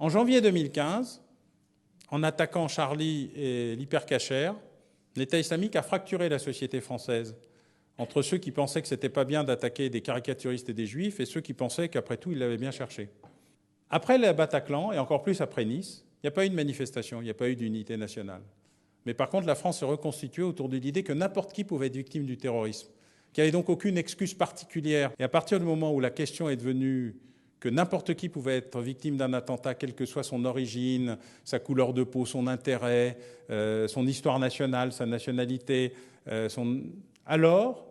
En janvier 2015, en attaquant Charlie et l'hypercacher, l'État islamique a fracturé la société française entre ceux qui pensaient que ce n'était pas bien d'attaquer des caricaturistes et des juifs et ceux qui pensaient qu'après tout, ils l'avaient bien cherché. Après le Bataclan, et encore plus après Nice, il n'y a pas eu de manifestation, il n'y a pas eu d'unité nationale. Mais par contre, la France s'est reconstituée autour de l'idée que n'importe qui pouvait être victime du terrorisme, qu'il n'y avait donc aucune excuse particulière. Et à partir du moment où la question est devenue que n'importe qui pouvait être victime d'un attentat, quelle que soit son origine, sa couleur de peau, son intérêt, son histoire nationale, sa nationalité, alors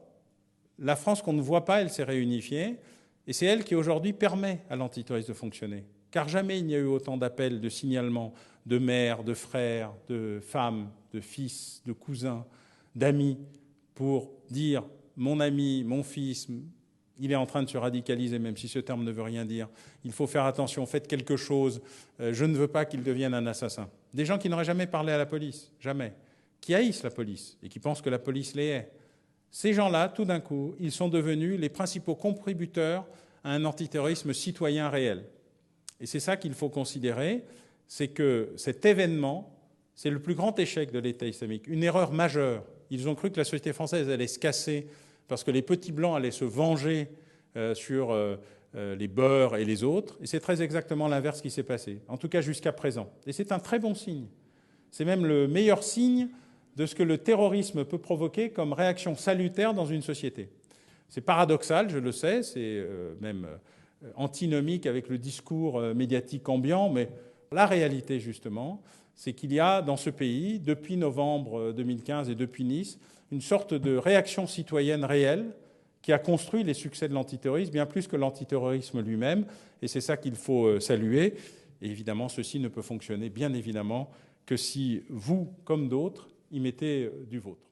la France qu'on ne voit pas, elle s'est réunifiée, et c'est elle qui aujourd'hui permet à l'antiterrorisme de fonctionner. Car jamais il n'y a eu autant d'appels, de signalements de mères, de frères, de femmes, de fils, de cousins, d'amis, pour dire « mon ami, mon fils, il est en train de se radicaliser, même si ce terme ne veut rien dire. Il faut faire attention, faites quelque chose. Je ne veux pas qu'il devienne un assassin. » Des gens qui n'auraient jamais parlé à la police, jamais, qui haïssent la police et qui pensent que la police les hait. Ces gens-là, tout d'un coup, ils sont devenus les principaux contributeurs à un antiterrorisme citoyen réel. Et c'est ça qu'il faut considérer, c'est que cet événement, c'est le plus grand échec de l'État islamique, une erreur majeure. Ils ont cru que la société française allait se casser parce que les petits blancs allaient se venger sur les Beurs et les autres. Et c'est très exactement l'inverse qui s'est passé, en tout cas jusqu'à présent. Et c'est un très bon signe. C'est même le meilleur signe de ce que le terrorisme peut provoquer comme réaction salutaire dans une société. C'est paradoxal, je le sais, c'est même antinomique avec le discours médiatique ambiant, mais la réalité, justement, c'est qu'il y a dans ce pays, depuis novembre 2015 et depuis Nice, une sorte de réaction citoyenne réelle qui a construit les succès de l'antiterrorisme, bien plus que l'antiterrorisme lui-même, et c'est ça qu'il faut saluer. Et évidemment, ceci ne peut fonctionner, bien évidemment, que si vous, comme d'autres, y mettez du vôtre.